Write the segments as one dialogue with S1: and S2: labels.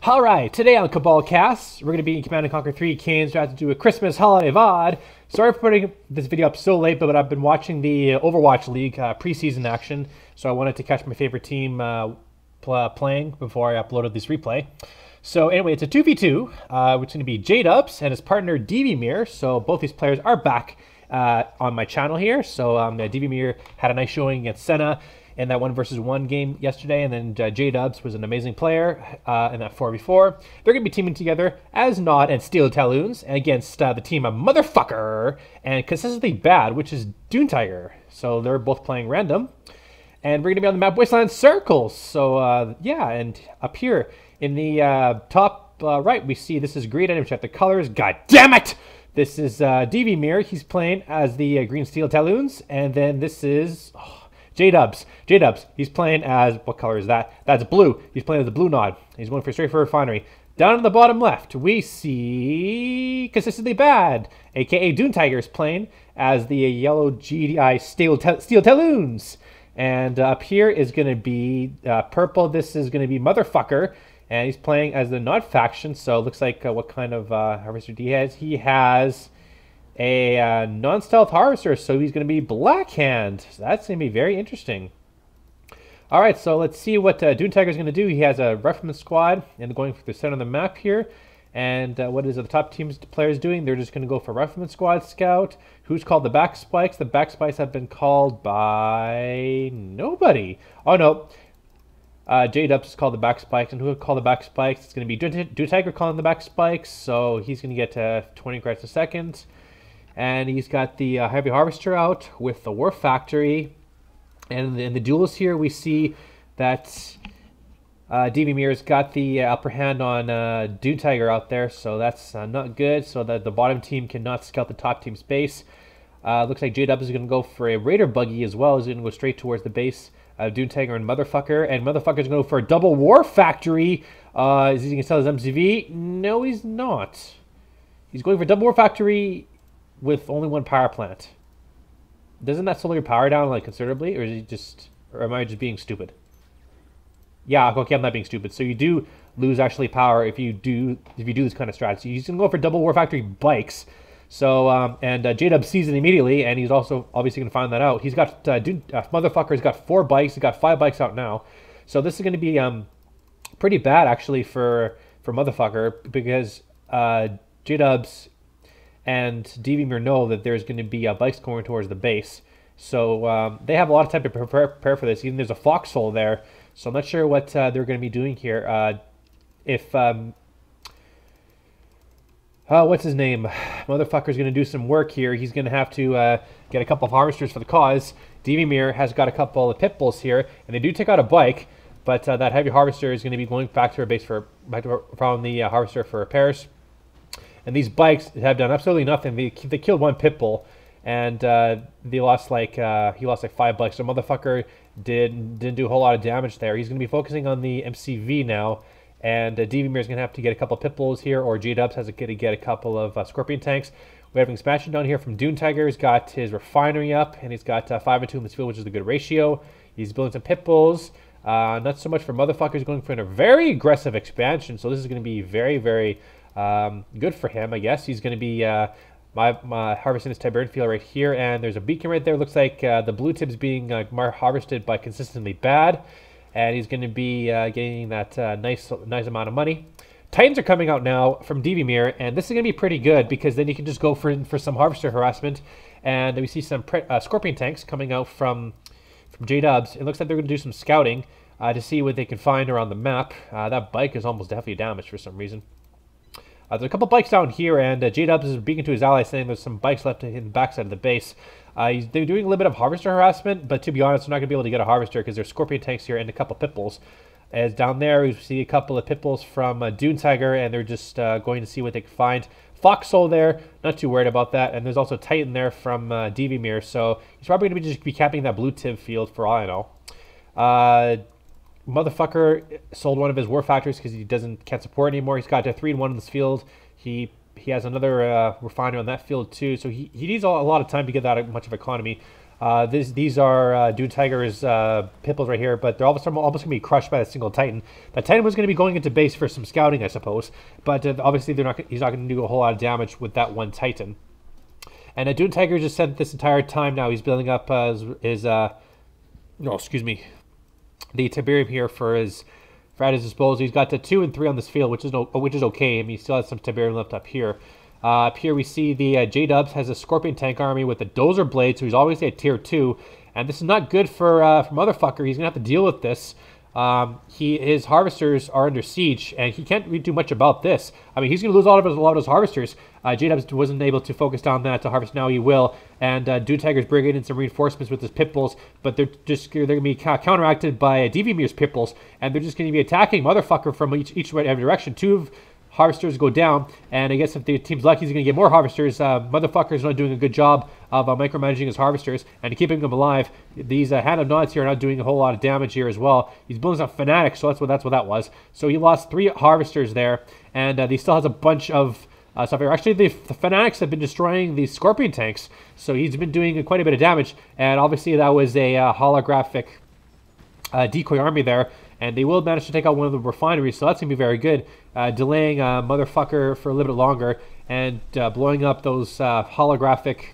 S1: Alright, today on Cabal Cast, we're going to be in Command & Conquer 3 Kane's trying to do a Christmas holiday VOD. Sorry for putting this video up so late, but I've been watching the Overwatch League preseason action, so I wanted to catch my favorite team playing before I uploaded this replay. So anyway, it's a 2v2, which is going to be jdubs and his partner VDMIR, so both these players are back on my channel here. So VDMIR had a nice showing against Senna in that 1v1 game yesterday, and then jdubs was an amazing player in that 4v4. They're going to be teaming together as Nod and Steel Talons against the team of Motherfucker and Consistently Bad, which is DuneTiger. So they're both playing random. And we're going to be on the map Wasteland Cirles. So yeah, and up here in the top right, we see this is green item. Check the colors. God damn it! This is VDMIR. He's playing as the green Steel Talons. And then this is jdubs. He's playing as, what color is that? That's blue. He's playing as the blue Nod. He's going for straight for refinery. Down in the bottom left, we see Consistently Bad, aka DuneTiger, is playing as the yellow GDI Steel Talons. And up here is going to be purple. This is going to be Motherfucker. And he's playing as the Nod faction. So it looks like what kind of harvester he has. He has a non-stealth harvester. So he's going to be Blackhand. So that's going to be very interesting. All right, so let's see what DuneTiger is going to do. He has a rifleman squad and going for the center of the map here. And what is the top teams players doing? They're just going to go for rifleman squad scout. Who's called the back spikes? The back spikes have been called by nobody. Oh no, jdubs is called the back spikes, and who would call the back spikes? It's going to be DuneTiger calling the back spikes. So he's going to get 20 credits a second, and he's got the heavy harvester out with the war factory. And in the duels here, we see that VDMIR's got the upper hand on DuneTiger out there, so that's not good. So that the bottom team cannot scout the top team's base. Looks like jdubs is going to go for a raider buggy as well. He's going to go straight towards the base of DuneTiger and Motherfucker. And Motherfucker's going to go for a double war factory. Is he going to sell his MCV? No, he's not. He's going for double war factory with only one power plant. Doesn't that slow your power down like considerably, or is it just, or am I just being stupid? Yeah, okay, I'm not being stupid. So you do lose actually power if you do this kind of strategy. He's gonna go for double war factory bikes. So and jdubs sees it immediately, and he's also obviously gonna find that out. He's got Motherfucker's got 4 bikes. He's got 5 bikes out now. So this is gonna be pretty bad actually for Motherfucker, because jdubs and VDMIR know that there's going to be bikes going towards the base. So they have a lot of time to prepare for this. Even there's a foxhole there. So I'm not sure what they're going to be doing here. What's his name? Motherfucker's going to do some work here. He's going to have to get a couple of harvesters for the cause. VDMIR has got a couple of pit bulls here, and they do take out a bike. But that heavy harvester is going to be going back to her base from the harvester for repairs. And these bikes have done absolutely nothing. They killed 1 pit bull, and they lost like he lost like 5 bikes. So Motherfucker didn't do a whole lot of damage there. He's going to be focusing on the MCV now, and VDMIR is going to have to get a couple of pit bulls here, or jdubs has to get a couple of scorpion tanks. We have an expansion down here from DuneTiger. He's got his refinery up, and he's got 5 and 2 in this field, which is a good ratio. He's building some pit bulls. Not so much for Motherfucker. He's going for a very aggressive expansion, so this is going to be very, very good for him, I guess. He's going to be my harvesting this Tiberian field right here, and there's a beacon right there. Looks like the blue tib's being harvested by Consistently Bad, and he's going to be getting that nice amount of money. Titans are coming out now from VDMIR, and this is going to be pretty good, because then you can just go for some harvester harassment, and we see some scorpion tanks coming out from jdubs. It looks like they're going to do some scouting to see what they can find around the map. That bike is almost definitely damaged for some reason. There's a couple bikes down here, and jdubs is speaking to his allies, saying there's some bikes left in the backside of the base. They're doing a little bit of harvester harassment, but to be honest, they're not going to be able to get a harvester because there's scorpion tanks here and a couple pit bulls. As down there, we see a couple of pit bulls from DuneTiger, and they're just going to see what they can find. Foxhole there, not too worried about that. And there's also Titan there from VDMIR, so he's probably going to just be capping that blue tib field for all I know. Motherfucker sold one of his war factories because he can't support anymore. He's got a 3-1 in this field. He has another refinery on that field too, so he needs a lot of time to get that much of economy. These are DuneTiger's pipples right here, but they're almost going to be crushed by a single Titan. The Titan was going to be going into base for some scouting, I suppose, but obviously he's not going to do a whole lot of damage with that one Titan. And DuneTiger just said this entire time now he's building up the Tiberium here at his disposal. He's got the 2 and 3 on this field, which is okay. I mean, he still has some Tiberium left up here. Up here we see the jdubs has a Scorpion tank army with a dozer blade, so he's always at tier 2. And this is not good for Motherfucker. He's going to have to deal with this. His harvesters are under siege, and he can't really do much about this. I mean, he's going to lose a lot of his harvesters. jdubs wasn't able to focus down that to harvest. Now he will. And DuneTiger's bringing in some reinforcements with his pitbulls, but they're going to be counteracted by DVMIR's pitbulls, and they're just going to be attacking Motherfucker from each direction. 2 of harvesters go down, and I guess if the team's lucky, he's going to get more harvesters. Motherfucker's not doing a good job of micromanaging his harvesters and keeping them alive. These Hand of Nods here are not doing a whole lot of damage here as well. He's building some fanatics, so that's what that was. So he lost 3 harvesters there, and he still has a bunch of stuff here. Actually, the fanatics have been destroying the Scorpion tanks, so he's been doing quite a bit of damage, and obviously that was a holographic decoy army there. And they will manage to take out one of the refineries, so that's going to be very good. Delaying Motherfucker for a little bit longer and blowing up those holographic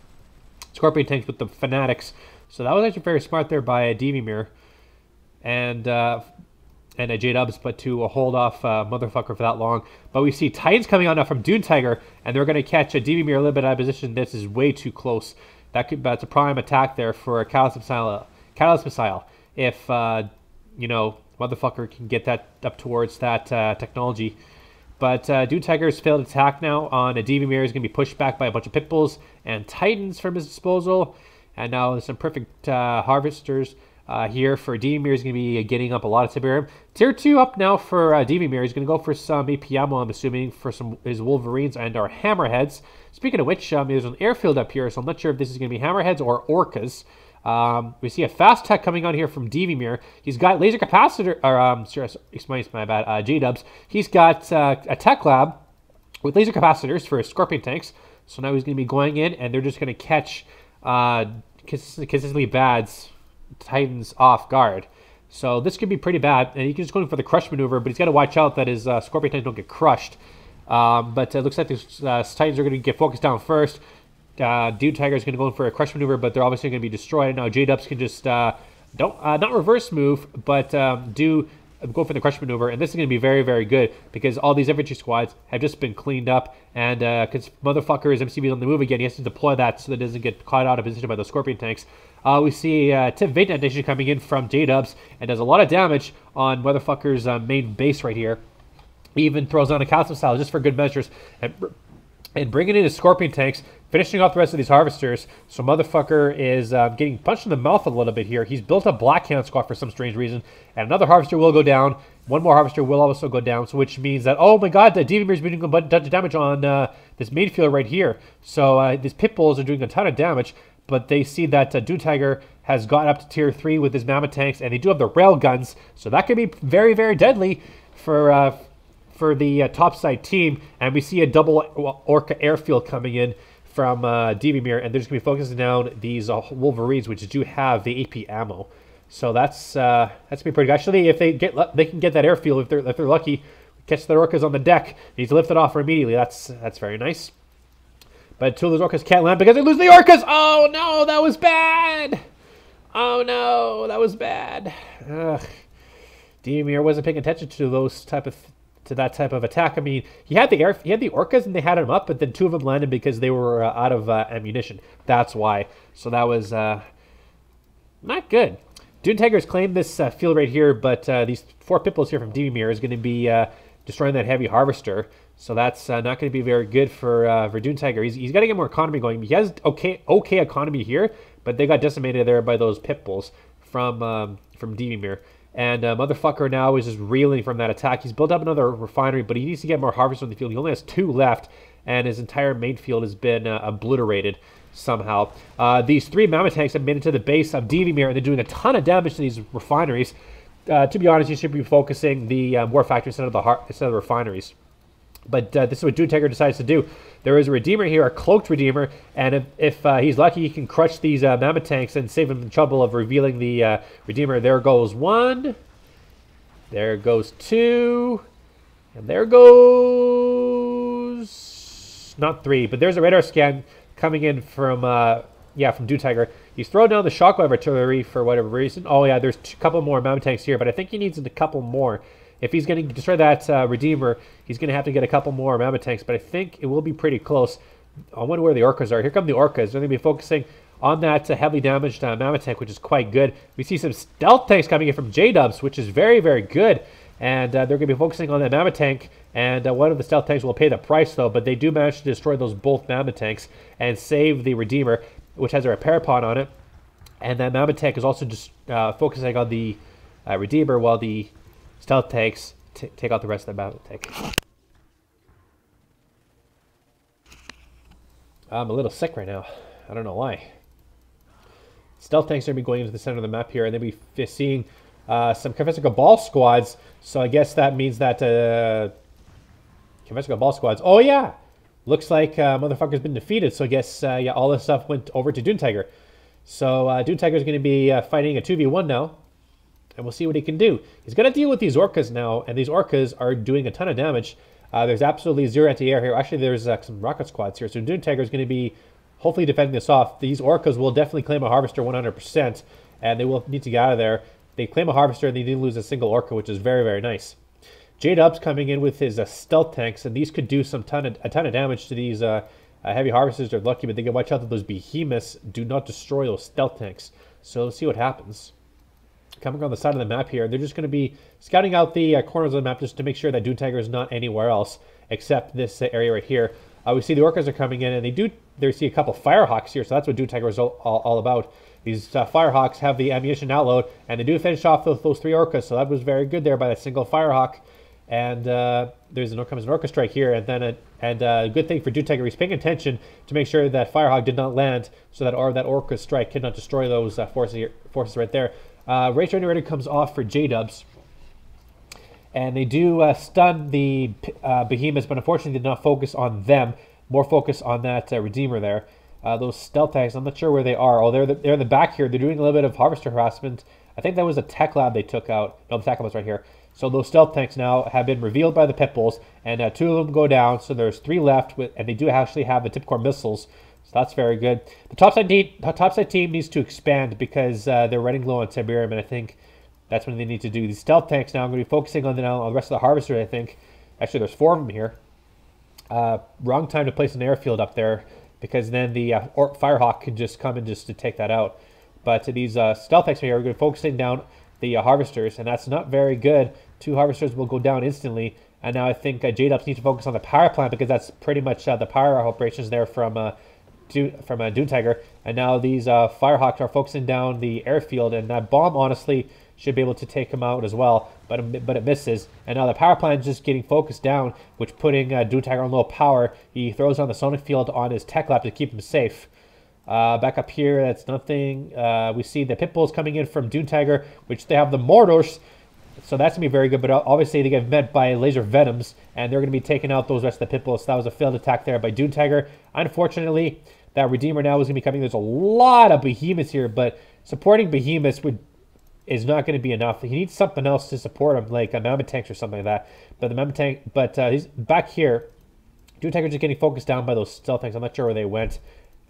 S1: Scorpion tanks with the fanatics. So that was actually very smart there by DVMIR and jdubs, but to hold off Motherfucker for that long. But we see Titans coming out now from DuneTiger, and they're going to catch DVMIR a little bit out of position. This is way too close. That's a prime attack there for a Catalyst Missile. If, Motherfucker can get that up towards that technology. But DuneTiger's failed attack now on a DVMIR is going to be pushed back by a bunch of pitbulls and Titans from his disposal. And now there's some perfect harvesters here for DVMIR. Is going to be getting up a lot of Tiberium. Tier 2 up now for DVMIR. He's going to go for some AP ammo, I'm assuming, for his Wolverines and our Hammerheads. Speaking of which, there's an airfield up here, so I'm not sure if this is going to be Hammerheads or Orcas. We see a fast tech coming on here from DVMIR. He's got laser capacitor, my bad, jdubs. He's got a tech lab with laser capacitors for his Scorpion tanks. So now he's going to be going in, and they're just going to catch consistently bad Titans off guard. So this could be pretty bad, and he's just going for the crush maneuver, but he's got to watch out that his Scorpion tanks don't get crushed. But it looks like these Titans are going to get focused down first. DuneTiger is going to go in for a crush maneuver, but they're obviously going to be destroyed. Now jdubs can just not reverse move, but go for the crush maneuver, and this is going to be very, very good because all these infantry squads have just been cleaned up, and because Motherfucker is MCB on the move again, he has to deploy that so that it doesn't get caught out of position by those Scorpion tanks. We see Tip Vent Nation coming in from jdubs and does a lot of damage on Motherfucker's main base right here. He even throws on a Catalyst Missile just for good measures, and bringing in his Scorpion tanks, finishing off the rest of these harvesters. So Motherfucker is getting punched in the mouth a little bit here. He's built a Black Hand squad for some strange reason, and another harvester will go down. One more harvester will also go down, so which means that, oh my god, the DVMIR is doing a bunch of damage on this main field right here. So these pitbulls are doing a ton of damage, but they see that DuneTiger has got up to tier 3 with his mammoth tanks, and they do have the rail guns, so that could be very, very deadly for the topside team. And we see a double Orca airfield coming in from DVMIR, and they're just going to be focusing down these Wolverines, which do have the AP ammo. So that's going to be pretty good. Actually, if they can get that airfield, if they're lucky, catch the Orcas on the deck. He's lifted off immediately. That's very nice. But 2 of those Orcas can't land because they lose the Orcas. Oh no, that was bad. Oh no, that was bad. Ugh. DVMIR wasn't paying attention to that type of attack. I mean, he had the Orcas and they had him up, but then 2 of them landed because they were out of ammunition. That's why. So that was not good. DuneTiger's claimed this field right here, but these 4 pitbulls here from DVMIR is going to be destroying that heavy harvester. So that's not going to be very good for DuneTiger. He's got to get more economy going. He has okay economy here, but they got decimated there by those pitbulls from DVMIR. And Motherfucker now is just reeling from that attack. He's built up another refinery, but he needs to get more harvesters on the field. He only has 2 left, and his entire main field has been obliterated somehow. These 3 mammoth tanks have made it to the base of DVMIR, and they're doing a ton of damage to these refineries. To be honest, you should be focusing the war factory instead of the refineries. But this is what DuneTiger decides to do. There is a Redeemer here, a cloaked Redeemer, and if he's lucky, he can crush these Mammoth tanks and save him the trouble of revealing the Redeemer. There goes one. There goes two. And there goes... not three, but there's a radar scan coming in from DuneTiger. He's throwing down the shockwave artillery for whatever reason. Oh yeah, there's a couple more Mammoth tanks here, but I think he needs a couple more. If he's going to destroy that Redeemer, he's going to have to get a couple more Mammoth tanks, but I think it will be pretty close. I wonder where the Orcas are. Here come the Orcas. They're going to be focusing on that heavily damaged Mammoth tank, which is quite good. We see some stealth tanks coming in from jdubs, which is very, very good. And they're going to be focusing on that Mammoth tank, and one of the stealth tanks will pay the price, though, but they do manage to destroy those both Mammoth tanks and save the Redeemer, which has a repair pod on it. And that Mammoth tank is also just focusing on the Redeemer, while the stealth tanks take out the rest of the Mammoth tank. I'm a little sick right now. I don't know why. Stealth tanks are going to be going into the center of the map here, and they'll be seeing some Cabal squads. So I guess that means that Cabal squads. Oh yeah, looks like motherfucker's been defeated. So I guess yeah, all this stuff went over to DuneTiger. So DuneTiger is going to be fighting a 2v1 now, and we'll see what he can do. He's going to deal with these Orcas now, and these Orcas are doing a ton of damage. There's absolutely zero anti-air here. Actually, there's some rocket squads here. So DuneTiger is going to be hopefully defending this off. These Orcas will definitely claim a Harvester 100%, and they will need to get out of there. They claim a Harvester, and they didn't lose a single Orca, which is very, very nice. jdubs coming in with his stealth tanks, and these could do a ton of damage to these heavy Harvesters. They're lucky, but they can watch out that those behemoths do not destroy those stealth tanks. So let's see what happens. Coming on the side of the map here, they're just going to be scouting out the corners of the map just to make sure that DuneTiger is not anywhere else except this area right here. We see the Orcas are coming in, and they see a couple Firehawks here, so that's what DuneTiger is all about. These Firehawks have the ammunition outload, and they do finish off those three Orcas, so that was very good there by that single Firehawk. And there's an Orca strike here, and then a good thing for DuneTiger, he's paying attention to make sure that Firehawk did not land, so that Orca strike could not destroy those forces right there. Race Generator comes off for jdubs, and they do stun the behemoths, but unfortunately did not focus on them. More focus on that Redeemer there. Those stealth tanks, I'm not sure where they are. Oh, they're in the back here. They're doing a little bit of Harvester harassment. I think that was a tech lab they took out. No, the tech lab was right here. So those stealth tanks now have been revealed by the pit bulls, and two of them go down. So there's three left, and they do actually have the tip core missiles. So that's very good. The topside team needs to expand because they're running low on Tiberium, and I think that's what they need to do. These stealth tanks now, I'm going to be focusing on the rest of the Harvesters, I think. Actually, there's four of them here. Wrong time to place an airfield up there, because then the Firehawk can just come in just to take that out. But these stealth tanks here are going to be focusing down the Harvesters, and that's not very good. Two Harvesters will go down instantly, and now I think jdubs need to focus on the power plant, because that's pretty much the power operations there from DuneTiger. And now these Firehawks are focusing down the airfield, and that bomb honestly should be able to take him out as well, but it misses. And now the power plant is just getting focused down, which putting DuneTiger on low power. He throws on the sonic field on his tech lab to keep him safe. Back up here, that's nothing. We see the pit bulls coming in from DuneTiger, which they have the mortars, so that's gonna be very good. But obviously they get met by laser venoms, and they're gonna be taking out those rest of the pit bulls. So that was a failed attack there by DuneTiger. Unfortunately, that Redeemer now is gonna be coming. There's a lot of behemoths here, but supporting behemoths is not going to be enough. He needs something else to support him, like a Mammoth tank or something like that. But the Mammoth tank, he's back here. DuneTiger's just getting focused down by those stealth tanks. I'm not sure where they went.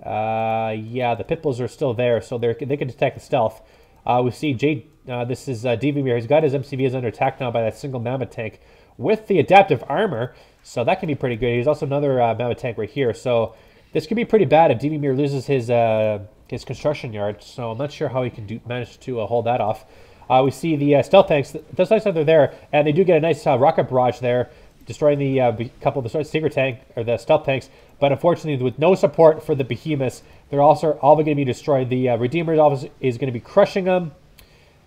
S1: Yeah, the pit bulls are still there, so they can detect the stealth. We see this is VDMIR. He's got his MCVs under attack now by that single Mammoth tank with the adaptive armor, so that can be pretty good. He's also another Mammoth tank right here, so this could be pretty bad if VDMIR loses his construction yard, so I'm not sure how he can manage to hold that off. We see the stealth tanks. Just nice that they're there, and they do get a nice rocket barrage there, destroying the couple of the Stinger tank or the stealth tanks. But unfortunately, with no support for the behemoths, they're also all going to be destroyed. The Redeemer is going to be crushing them,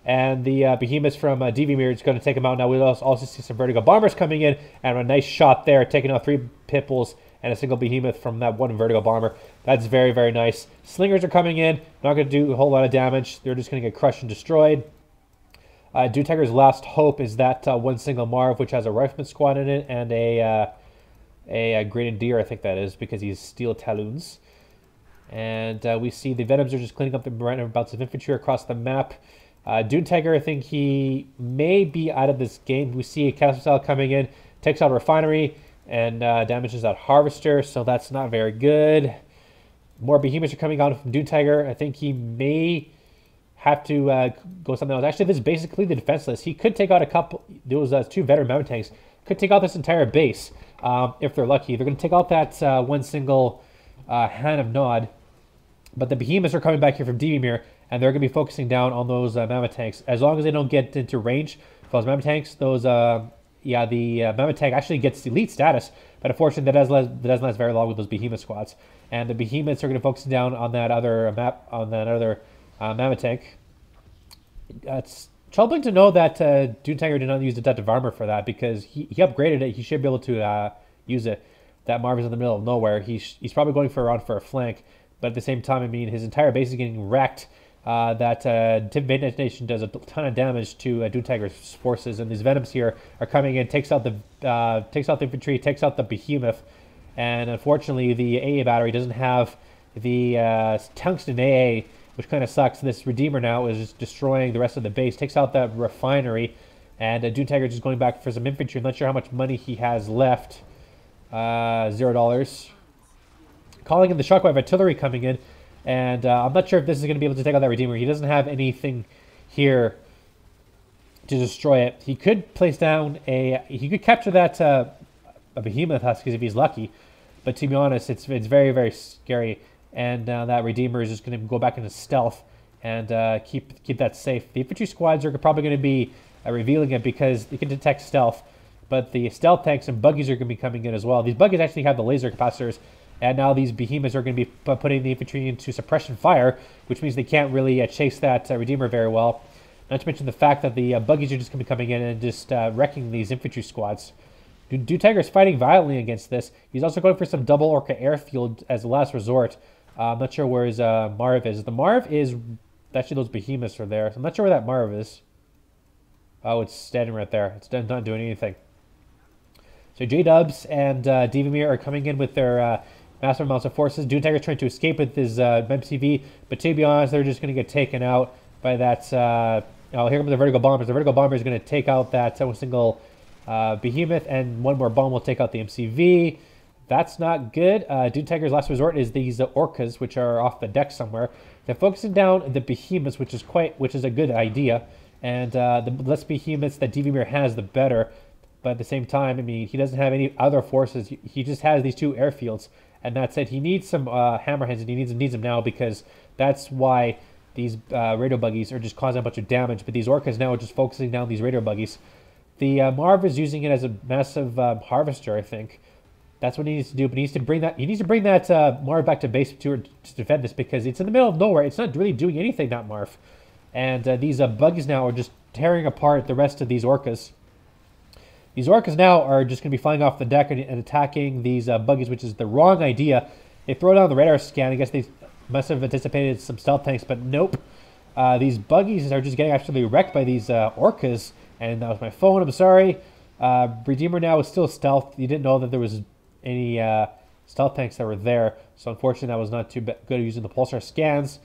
S1: and the behemoths from VDMIR is going to take them out. Now we also see some vertical bombers coming in, and a nice shot there, taking out three pit bulls and a single behemoth from that one vertical bomber. That's very, very nice. Slingers are coming in, not going to do a whole lot of damage. They're just going to get crushed and destroyed. DuneTiger's last hope is that one single Marv, which has a rifleman squad in it and a a grenadier, I think that is, because he's steel talons. And we see the Venoms are just cleaning up the random bouts of infantry across the map. DuneTiger, I think he may be out of this game. We see a Cabal coming in, takes out a refinery, and damages that harvester, so that's not very good. More behemoths are coming out from DuneTiger. I think he may have to go something else. Actually, this is basically the defense list. He could take out a couple, those two veteran mountain tanks, could take out this entire base if they're lucky. They're going to take out that one single hand of Nod. But the behemoths are coming back here from VDMIR, and they're going to be focusing down on those mammoth tanks. As long as they don't get into range for those mammoth tanks, those, the mammoth tank actually gets elite status, but unfortunately that doesn't last very long with those behemoth squads. And the behemoths are going to focus down on that other mammoth tank. It's troubling to know that DuneTiger did not use adaptive armor for that, because he upgraded it. He should be able to use it. That Marv is in the middle of nowhere. He's probably going for a flank. But at the same time, I mean, his entire base is getting wrecked. That Tip Nation does a ton of damage to DuneTiger's forces, and these Venoms here are coming in, takes out the infantry, takes out the behemoth, and unfortunately, the AA battery doesn't have the tungsten AA, which kind of sucks. This Redeemer now is just destroying the rest of the base, takes out that refinery, and DuneTiger just going back for some infantry. I'm not sure how much money he has left. $0. Calling in the shockwave artillery coming in, and I'm not sure if this is going to be able to take out that Redeemer. He doesn't have anything here to destroy it. He could place down he could capture that a behemoth huskies if he's lucky, but to be honest, it's very, very scary, and that Redeemer is just going to go back into stealth and keep that safe. The infantry squads are probably going to be revealing it because they can detect stealth, but the stealth tanks and buggies are going to be coming in as well. These buggies actually have the laser capacitors. And now these behemoths are going to be putting the infantry into suppression fire, which means they can't really chase that Redeemer very well. Not to mention the fact that the buggies are just going to be coming in and just wrecking these infantry squads. DuneTiger is fighting violently against this. He's also going for some double Orca airfield as a last resort. I'm not sure where his Marv is. The Marv is... Actually, those behemoths are there. I'm not sure where that Marv is. Oh, it's standing right there. It's not doing anything. So jdubs and VDMIR are coming in with their... massive amounts of forces. DuneTiger trying to escape with his MCV, but to be honest, they're just going to get taken out by that. Oh, here come the vertical bombers. The vertical bomber is going to take out that one single behemoth, and one more bomb will take out the MCV. That's not good. DuneTiger's last resort is these orcas, which are off the deck somewhere. They're focusing down the behemoths, which is a good idea. And the less behemoths that VDMIR has, the better. But at the same time, I mean, he doesn't have any other forces. He just has these two airfields. And that said, he needs some hammerheads, and he needs them now, because that's why these radio buggies are just causing a bunch of damage. But these orcas now are just focusing down these radio buggies. The Marv is using it as a massive harvester, I think. That's what he needs to do. But he needs to bring that Marv back to base to defend this, because it's in the middle of nowhere. It's not really doing anything, that Marv. And these buggies now are just tearing apart the rest of these orcas. These orcas now are just going to be flying off the deck and attacking these buggies, which is the wrong idea. They throw down the radar scan. I guess they must have anticipated some stealth tanks, but nope. These buggies are just getting absolutely wrecked by these orcas. And that was my phone. I'm sorry. Redeemer now is still stealth. You didn't know that there was any stealth tanks that were there. So unfortunately, that was not too good using the pulsar scans.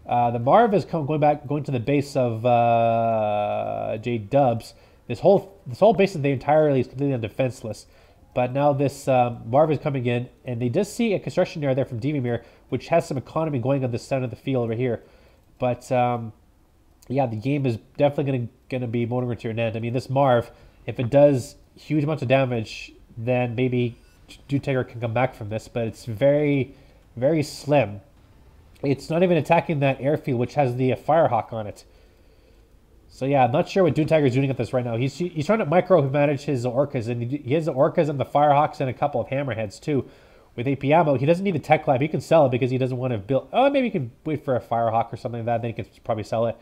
S1: The Marv is going to the base of jdubs. This whole base of the entirely is completely undefenseless. But now this Marv is coming in, and they just see a construction area there from VDMIR, which has some economy going on this side of the field right here. But yeah, the game is definitely going to be motoring to an end. I mean, this Marv, if it does huge amounts of damage, then maybe DuneTiger can come back from this. But it's very, very slim. It's not even attacking that airfield, which has the Firehawk on it. So yeah, I'm not sure what DuneTiger is doing at this right now. He's trying to micromanage his orcas, and he has the orcas and the Firehawks and a couple of hammerheads too. With AP ammo, he doesn't need the tech lab. He can sell it because he doesn't want to build... Oh, maybe he can wait for a Firehawk or something like that. Then he can probably sell it.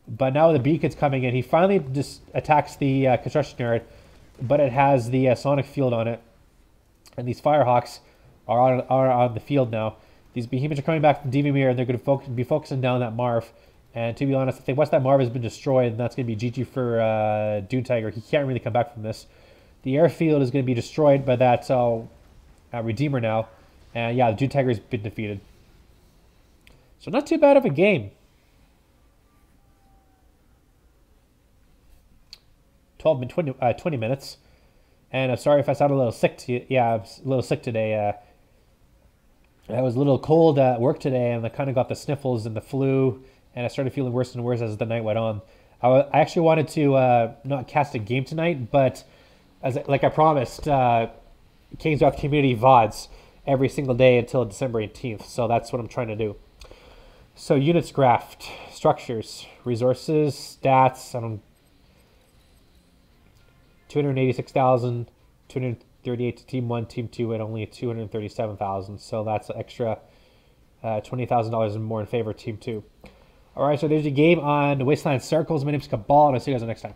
S1: But now the beacon's coming in. He finally just attacks the construction yard, but it has the sonic field on it. And these Firehawks are on the field now. These behemoths are coming back from VDMIR, and they're going to be focusing down that Marv. And to be honest, I think once that Marv has been destroyed, that's going to be GG for DuneTiger. He can't really come back from this. The airfield is going to be destroyed by that Redeemer now. And yeah, the DuneTiger's been defeated. So not too bad of a game. 20 minutes. And I'm sorry if I sound a little sick to you. Yeah, I was a little sick today. I was a little cold at work today, and I kind of got the sniffles and the flu, and I started feeling worse and worse as the night went on. I actually wanted to not cast a game tonight, but like I promised, Kane's Draft community VODs every single day until December 18th. So that's what I'm trying to do. So units graphed, structures, resources, stats. 286,000, 238 to Team 1, Team 2 at only 237,000. So that's an extra $20,000 more in favor of Team 2. All right, so there's a game on Wasteland Circles. My name's Cabal, and I'll see you guys next time.